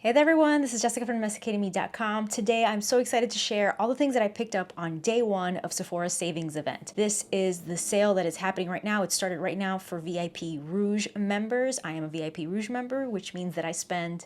Hey there everyone, this is Jessica from Domesticatedme.com. Today I'm so excited to share all the things that I picked up on day one of Sephora's savings event. This is the sale that is happening right now. It started right now for VIP Rouge members. I am a VIP Rouge member, which means that I spend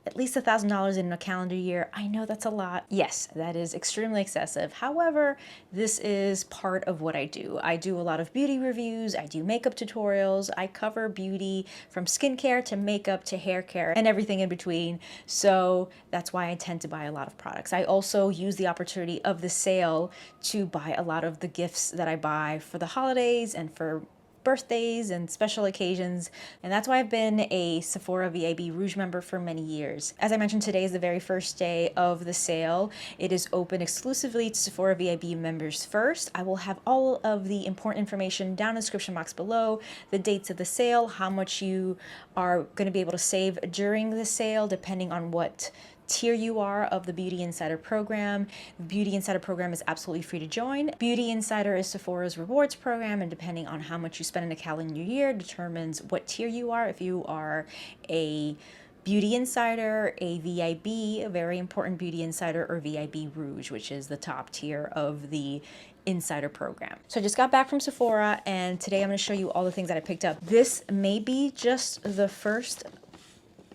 at least $1,000 in a calendar year. I know that's a lot. Yes, that is extremely excessive. However, this is part of what I do. I do a lot of beauty reviews, I do makeup tutorials, I cover beauty from skincare to makeup to hair care and everything in between. So that's why I tend to buy a lot of products. I also use the opportunity of the sale to buy a lot of the gifts that I buy for the holidays and for birthdays and special occasions, and that's why I've been a Sephora VIP Rouge member for many years. As I mentioned, today is the very first day of the sale. It is open exclusively to Sephora VIP members first. I will have all of the important information down in the description box below, the dates of the sale, how much you are going to be able to save during the sale depending on what tier you are of the Beauty Insider program. The Beauty Insider program is absolutely free to join. Beauty Insider is Sephora's rewards program, and depending on how much you spend in a calendar year determines what tier you are. If you are a Beauty Insider, a VIB, a very important Beauty Insider, or VIB Rouge, which is the top tier of the Insider program. So I just got back from Sephora, and today I'm going to show you all the things that I picked up. This may be just the first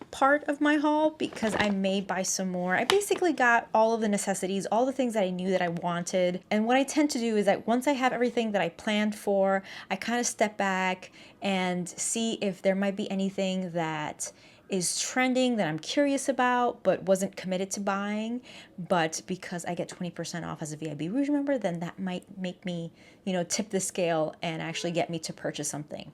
part of my haul because I may buy some more. I basically got all of the necessities, all the things that I knew that I wanted. And what I tend to do is that once I have everything that I planned for, I kind of step back and see if there might be anything that is trending that I'm curious about but wasn't committed to buying. But because I get 20% off as a VIB Rouge member, then that might make me, tip the scale and actually get me to purchase something.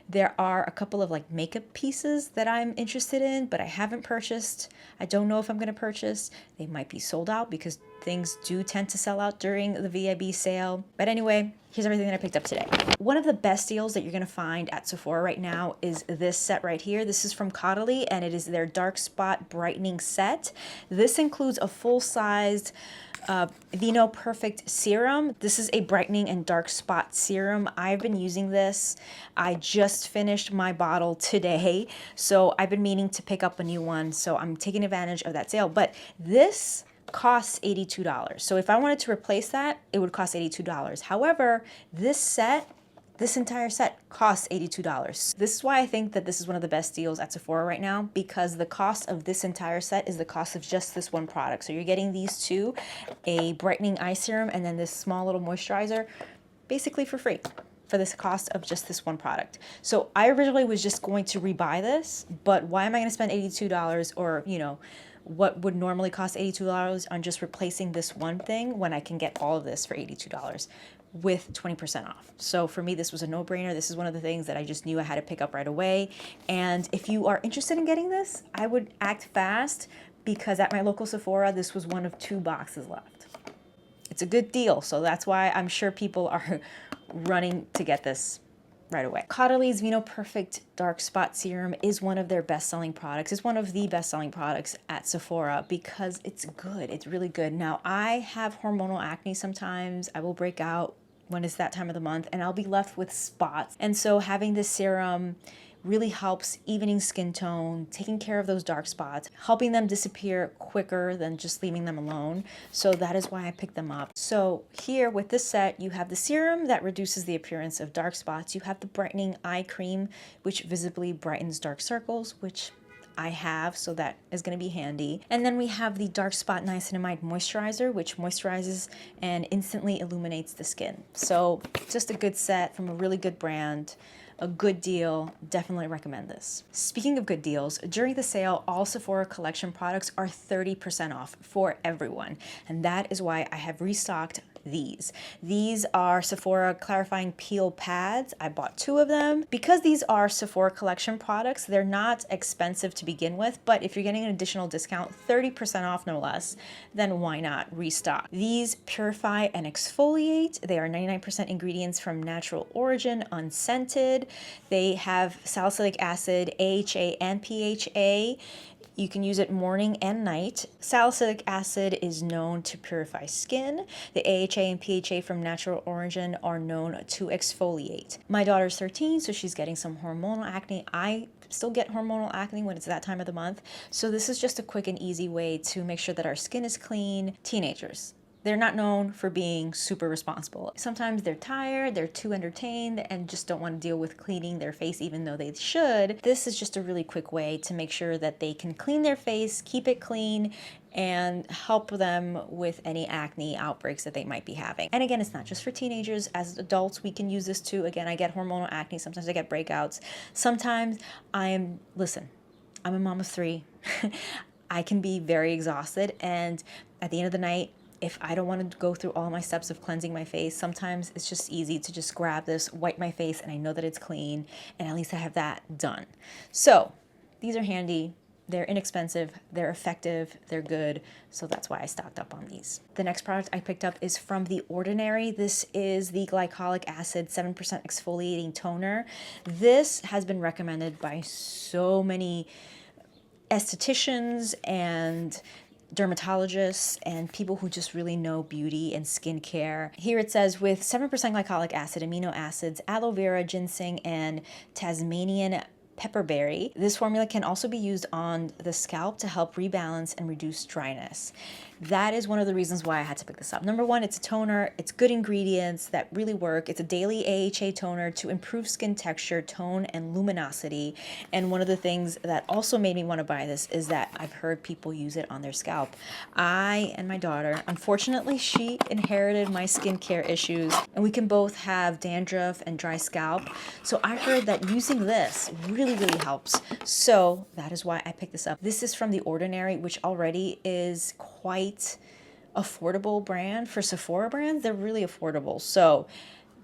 There are a couple of like makeup pieces that I'm interested in, but I haven't purchased. I don't know if I'm going to purchase. They might be sold out because things do tend to sell out during the VIB sale. But anyway, here's everything that I picked up today. One of the best deals that you're going to find at Sephora right now is this set right here. This is from Caudalie, and it is their dark spot brightening set. This includes a full-sized Vino Perfect serum. This is a brightening and dark spot serum. I've been using this. I just finished my bottle today, so I've been meaning to pick up a new one, so I'm taking advantage of that sale. But this costs $82. So if I wanted to replace that, it would cost $82. However, this entire set costs $82. This is why I think that this is one of the best deals at Sephora right now, because the cost of this entire set is the cost of just this one product. So you're getting these two, a brightening eye serum and then this small little moisturizer, basically for free for this cost of just this one product. So I originally was just going to rebuy this, but why am I going to spend $82 or, what would normally cost $82 on just replacing this one thing when I can get all of this for $82 with 20% off? So for me, this was a no-brainer. This is one of the things that I just knew I had to pick up right away. And if you are interested in getting this, I would act fast because at my local Sephora, this was one of 2 boxes left. It's a good deal, so that's why I'm sure people are running to get this right away. Caudalie's Vino Perfect Dark Spot Serum is one of their best-selling products. It's one of the best-selling products at Sephora because it's good. It's really good. Now, I have hormonal acne sometimes. I will break out when it's that time of the month, and I'll be left with spots. And so having this serum really helps evening skin tone, taking care of those dark spots, helping them disappear quicker than just leaving them alone. So that is why I picked them up. So here with this set, you have the serum that reduces the appearance of dark spots. You have the brightening eye cream, which visibly brightens dark circles, which I have, so that is going to be handy. And then we have the Dark Spot Niacinamide Moisturizer, which moisturizes and instantly illuminates the skin. So just a good set from a really good brand. A good deal. Definitely recommend this. Speaking of good deals, during the sale, all Sephora Collection products are 30% off for everyone. And that is why I have restocked these. These are Sephora Clarifying Peel Pads. I bought 2 of them. Because these are Sephora Collection products, they're not expensive to begin with, but if you're getting an additional discount, 30% off no less, then why not restock? These purify and exfoliate. They are 99% ingredients from natural origin, unscented. They have salicylic acid, AHA, and PHA. You can use it morning and night. Salicylic acid is known to purify skin. The AHA and PHA from natural origin are known to exfoliate. My daughter's 13, so she's getting some hormonal acne. I still get hormonal acne when it's that time of the month. So this is just a quick and easy way to make sure that our skin is clean. Teenagers, they're not known for being super responsible. Sometimes they're tired, they're too entertained, and just don't want to deal with cleaning their face even though they should. This is just a really quick way to make sure that they can clean their face, keep it clean, and help them with any acne outbreaks that they might be having. And again, it's not just for teenagers. As adults, we can use this too. Again, I get hormonal acne. Sometimes I get breakouts. Sometimes listen, I'm a mom of 3. I can be very exhausted, and at the end of the night, if I don't want to go through all my steps of cleansing my face, sometimes it's just easy to just grab this, wipe my face, and I know that it's clean, and at least I have that done. So these are handy. They're inexpensive, they're effective, they're good, so that's why I stocked up on these. The next product I picked up is from The Ordinary. This is the glycolic acid 7% exfoliating toner. This has been recommended by so many estheticians and dermatologists and people who just really know beauty and skincare. Here it says, with 7% glycolic acid, amino acids, aloe vera, ginseng, and Tasmanian pepperberry. This formula can also be used on the scalp to help rebalance and reduce dryness. That is one of the reasons why I had to pick this up. Number one, it's a toner. It's good ingredients that really work. It's a daily AHA toner to improve skin texture, tone, and luminosity. And one of the things that also made me want to buy this is that I've heard people use it on their scalp. I and my daughter, unfortunately, she inherited my skincare issues, and we can both have dandruff and dry scalp. So I heard that using this really, really helps. So that is why I picked this up. This is from The Ordinary, which already is quite affordable brand for Sephora brands. They're really affordable. So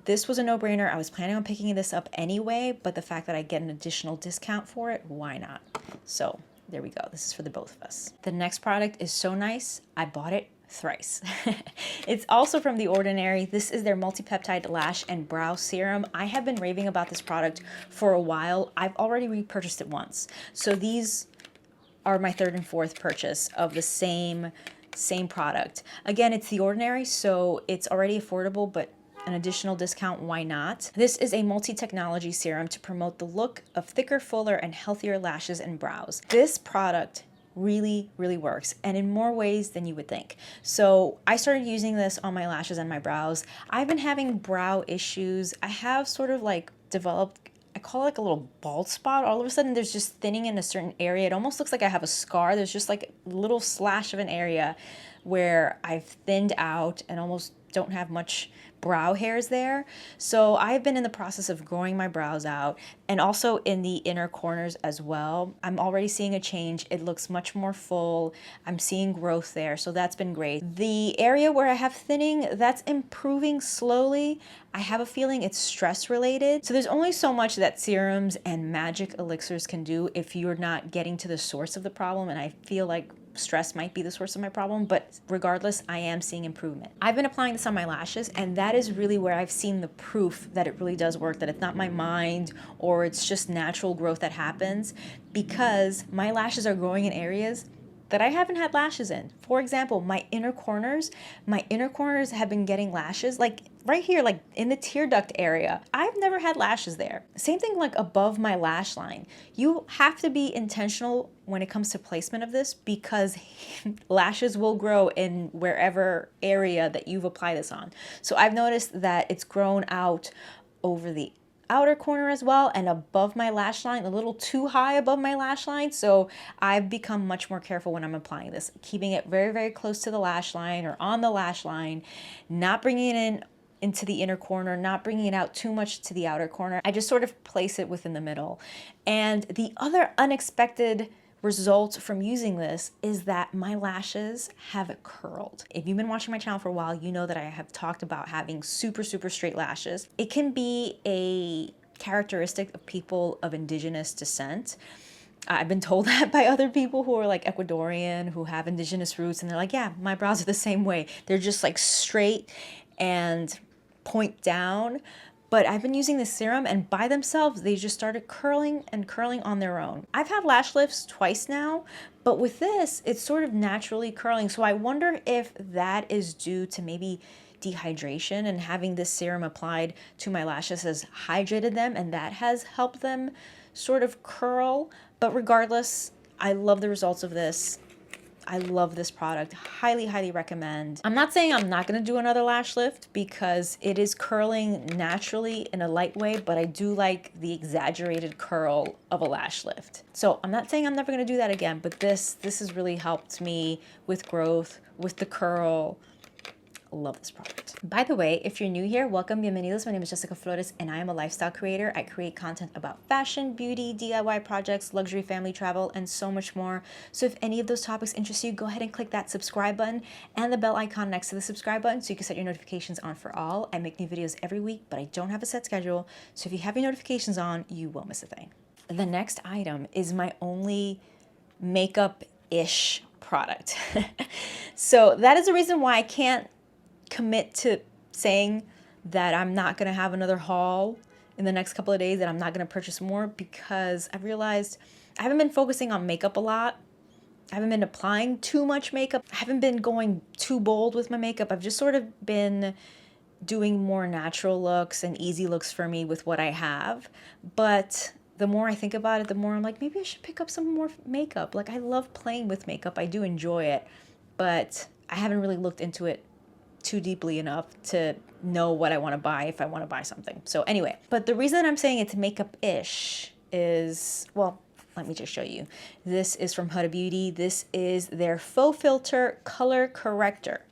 this was a no-brainer. I was planning on picking this up anyway, but the fact that I get an additional discount for it, why not? So there we go. This is for the both of us. The next product is so nice, I bought it thrice. It's also from The Ordinary. This is their multi-peptide lash and brow serum. I have been raving about this product for a while. I've already repurchased it once. So these are my 3rd and 4th purchase of the same product. Again, it's The Ordinary, so it's already affordable, but an additional discount, why not? This is a multi-technology serum to promote the look of thicker, fuller, and healthier lashes and brows. This product really, really works, and in more ways than you would think. So I started using this on my lashes and my brows. I've been having brow issues. I have sort of like developed, I call it like a little bald spot. All of a sudden there's just thinning in a certain area. It almost looks like I have a scar. There's just like a little slash of an area where I've thinned out and almost don't have much brow hairs there. So I've been in the process of growing my brows out, and also in the inner corners as well. I'm already seeing a change. It looks much more full. I'm seeing growth there, so that's been great. The area where I have thinning, that's improving slowly. I have a feeling it's stress related. So there's only so much that serums and magic elixirs can do if you're not getting to the source of the problem, and I feel like stress might be the source of my problem, but regardless, I am seeing improvement. I've been applying this on my lashes, and that is really where I've seen the proof that it really does work, that it's not my mind or it's just natural growth that happens, because my lashes are growing in areas that I haven't had lashes in. For example, my inner corners have been getting lashes, like right here, like in the tear duct area. I've never had lashes there. Same thing like above my lash line. You have to be intentional when it comes to placement of this, because lashes will grow in wherever area that you've applied this on. So I've noticed that it's grown out over the outer corner as well, and above my lash line, a little too high above my lash line. So I've become much more careful when I'm applying this, keeping it very, very close to the lash line or on the lash line, not bringing it into the inner corner, not bringing it out too much to the outer corner. I just sort of place it within the middle. And the other unexpected result from using this is that my lashes have curled. If you've been watching my channel for a while, you know that I have talked about having super, super straight lashes. It can be a characteristic of people of indigenous descent. I've been told that by other people who are like Ecuadorian, who have indigenous roots, and they're like, yeah, my brows are the same way. They're just like straight and point down. But I've been using this serum, and by themselves, they just started curling and curling on their own. I've had lash lifts twice now, but with this, it's sort of naturally curling. So I wonder if that is due to maybe dehydration, and having this serum applied to my lashes has hydrated them, and that has helped them sort of curl, but regardless, I love the results of this. I love this product. Highly, highly recommend. I'm not saying I'm not going to do another lash lift because it is curling naturally in a light way, but I do like the exaggerated curl of a lash lift. So I'm not saying I'm never going to do that again, but this has really helped me with growth, with the curl. Love this product. By the way, if you're new here, welcome, bienvenidos. My name is Jessica Flores and I am a lifestyle creator. I create content about fashion, beauty, DIY projects, luxury, family travel, and so much more. So if any of those topics interest you, go ahead and click that subscribe button and the bell icon next to the subscribe button so you can set your notifications on for all. I make new videos every week, but I don't have a set schedule. So if you have your notifications on, you won't miss a thing. The next item is my only makeup-ish product. So that is the reason why I can't commit to saying that I'm not going to have another haul in the next couple of days, that I'm not going to purchase more, because I've realized I haven't been focusing on makeup a lot. I haven't been applying too much makeup. I haven't been going too bold with my makeup. I've just sort of been doing more natural looks and easy looks for me with what I have. But the more I think about it, the more I'm like, maybe I should pick up some more makeup. Like, I love playing with makeup. I do enjoy it, but I haven't really looked into it too deeply enough to know what I want to buy if I want to buy something. So anyway, but the reason I'm saying it's makeup-ish is, well, let me just show you. This is from Huda Beauty. This is their Faux Filter Color Corrector,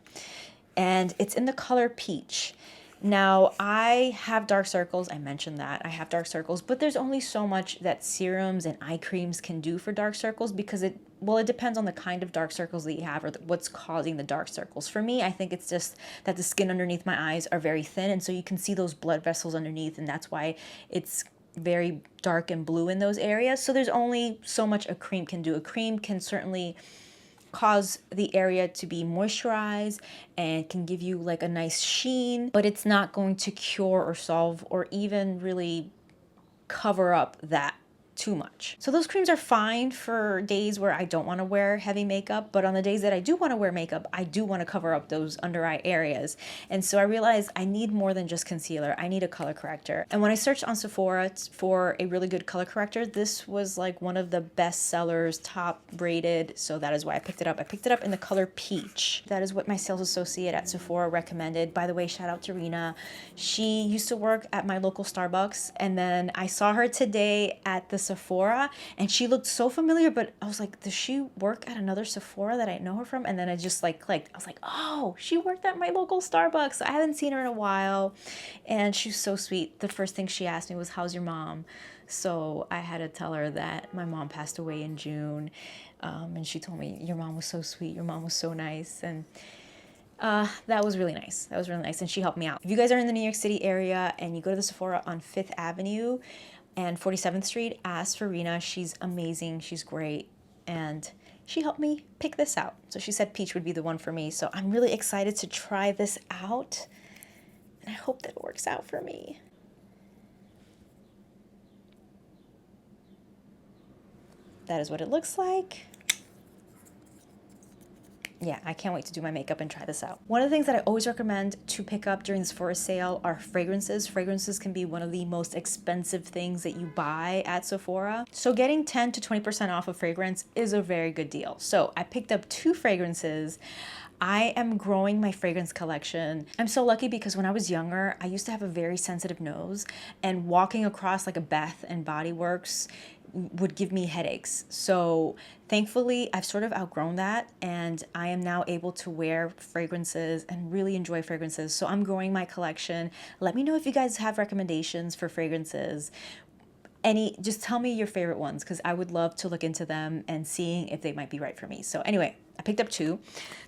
and it's in the color Peach. Now, I have dark circles. I mentioned that. I have dark circles, but there's only so much that serums and eye creams can do for dark circles because it depends on the kind of dark circles that you have or what's causing the dark circles. For me, I think it's just that the skin underneath my eyes are very thin, and so you can see those blood vessels underneath, and that's why it's very dark and blue in those areas. So there's only so much a cream can do. A cream can certainly cause the area to be moisturized and can give you like a nice sheen, but it's not going to cure or solve or even really cover up that too much. So those creams are fine for days where I don't want to wear heavy makeup, but on the days that I do want to wear makeup, I do want to cover up those under eye areas. And so I realized I need more than just concealer. I need a color corrector. And when I searched on Sephora for a really good color corrector, this was like one of the best sellers, top rated. So that is why I picked it up. I picked it up in the color Peach. That is what my sales associate at Sephora recommended. By the way, shout out to Rena. She used to work at my local Starbucks, and then I saw her today at the Sephora and she looked so familiar, but I was like, does she work at another Sephora that I know her from? And then I just like clicked. I was like, oh, she worked at my local Starbucks. I haven't seen her in a while, and she's so sweet. The first thing she asked me was, how's your mom? So I had to tell her that my mom passed away in June, and she told me, your mom was so sweet, your mom was so nice. And that was really nice. That was really nice. And she helped me out. If you guys are in the New York City area and you go to the Sephora on 5th Avenue and 47th Street, ask for Rena. She's amazing. She's great. And she helped me pick this out. So she said Peach would be the one for me. So I'm really excited to try this out. And I hope that it works out for me. That is what it looks like. Yeah, I can't wait to do my makeup and try this out. One of the things that I always recommend to pick up during the Sephora sale are fragrances. Fragrances can be one of the most expensive things that you buy at Sephora. So getting 10 to 20% off a fragrance is a very good deal. So I picked up 2 fragrances. I am growing my fragrance collection. I'm so lucky because when I was younger, I used to have a very sensitive nose, and walking across like a Bath and Body Works would give me headaches. So thankfully, I've sort of outgrown that, and I am now able to wear fragrances and really enjoy fragrances. So I'm growing my collection. Let me know if you guys have recommendations for fragrances. Just tell me your favorite ones, because I would love to look into them and seeing if they might be right for me. So anyway, I picked up 2.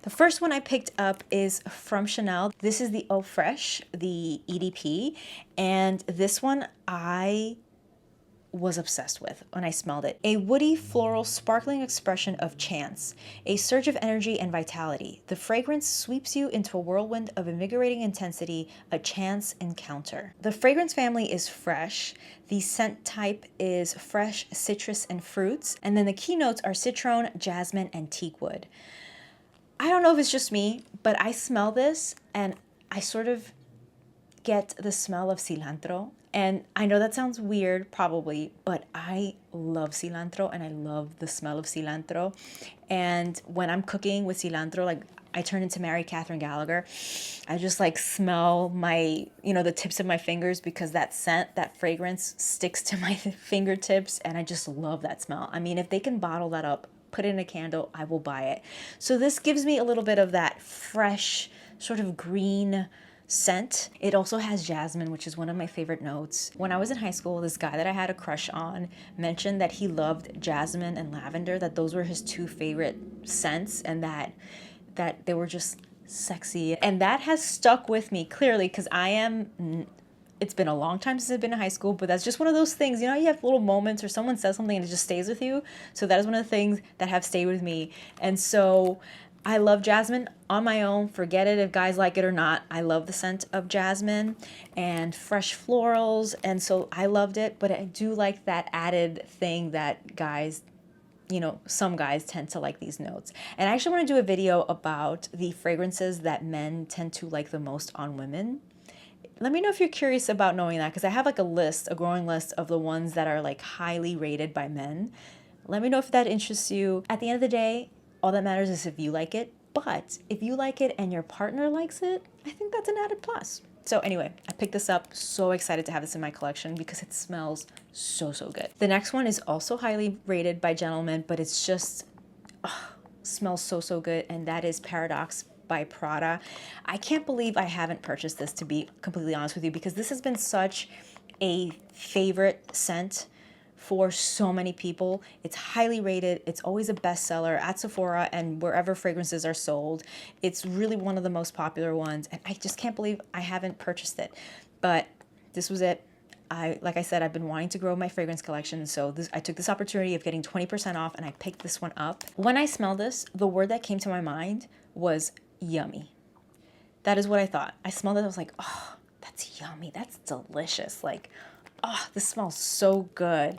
The first one I picked up is from Chanel. This is the Eau Fraiche, the EDP, and this one I was obsessed with when I smelled it. A woody, floral, sparkling expression of chance, a surge of energy and vitality. The fragrance sweeps you into a whirlwind of invigorating intensity, a chance encounter. The fragrance family is fresh. The scent type is fresh, citrus, and fruits. And then the key notes are citron, jasmine, and teak wood. I don't know if it's just me, but I smell this and I sort of get the smell of cilantro. And I know that sounds weird probably, but I love cilantro and I love the smell of cilantro. And when I'm cooking with cilantro, like I turn into Mary Catherine Gallagher. I just like smell my, the tips of my fingers because that scent, that fragrance sticks to my fingertips, and I just love that smell. I mean, if they can bottle that up, put it in a candle, I will buy it. So this gives me a little bit of that fresh, sort of green scent. It also has jasmine, which is one of my favorite notes. When I was in high school, this guy that I had a crush on mentioned that he loved jasmine and lavender, that those were his two favorite scents, and that they were just sexy. And that has stuck with me clearly because it's been a long time since I've been in high school, but that's just one of those things, you have little moments or someone says something and it just stays with you. So that is one of the things that have stayed with me. And so I love jasmine on my own. Forget it if guys like it or not. I love the scent of jasmine and fresh florals. And so I loved it, but I do like that added thing that guys, some guys tend to like these notes. And I actually want to do a video about the fragrances that men tend to like the most on women. Let me know if you're curious about knowing that, because I have like a growing list of the ones that are like highly rated by men. Let me know if that interests you. At the end of the day, all that matters is if you like it. But if you like it and your partner likes it, I think that's an added plus. So anyway, I picked this up, so excited to have this in my collection because it smells so, so good. The next one is also highly rated by gentlemen, but it's just, smells so, so good, and that is Paradox by Prada. I can't believe I haven't purchased this, to be completely honest with you, because this has been such a favorite scent for so many people. It's highly rated. It's always a bestseller at Sephora and wherever fragrances are sold. It's really one of the most popular ones, and I just can't believe I haven't purchased it. But this was it. Like I said, I've been wanting to grow my fragrance collection, so I took this opportunity of getting 20% off, and I picked this one up. When I smelled this, the word that came to my mind was yummy. That is what I thought. I smelled it, I was like, oh, that's yummy. That's delicious. Like, oh, this smells so good.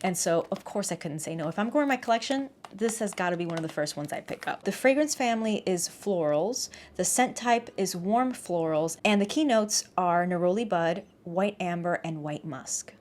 And so, of course, I couldn't say no. If I'm growing my collection, this has got to be one of the first ones I pick up. The fragrance family is florals. The scent type is warm florals. And the key notes are neroli bud, white amber, and white musk.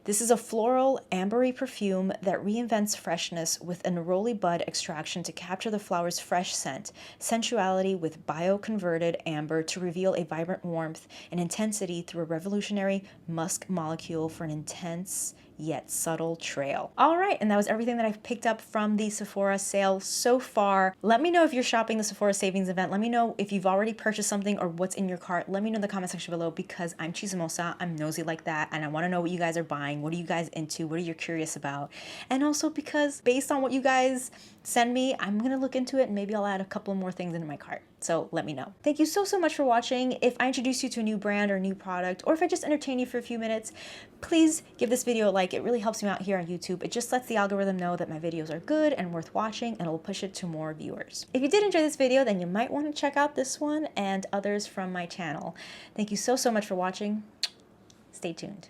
This is a floral, ambery perfume that reinvents freshness with a neroli bud extraction to capture the flower's fresh scent, sensuality with bioconverted amber to reveal a vibrant warmth and intensity through a revolutionary musk molecule for an intense yet subtle trail. All right, and that was everything that I've picked up from the Sephora sale so far. Let me know if you're shopping the Sephora savings event. Let me know if you've already purchased something or what's in your cart. Let me know in the comment section below, because I'm chismosa, I'm nosy like that, and I want to know what you guys are buying. What are you guys into? What are you curious about? And also because based on what you guys send me, I'm gonna look into it and maybe I'll add a couple more things into my cart. So let me know. Thank you so, so much for watching. If I introduce you to a new brand or a new product, or if I just entertain you for a few minutes, please give this video a like. It really helps me out here on YouTube. It just lets the algorithm know that my videos are good and worth watching, and it'll push it to more viewers. If you did enjoy this video, then you might want to check out this one and others from my channel. Thank you so, so much for watching. Stay tuned.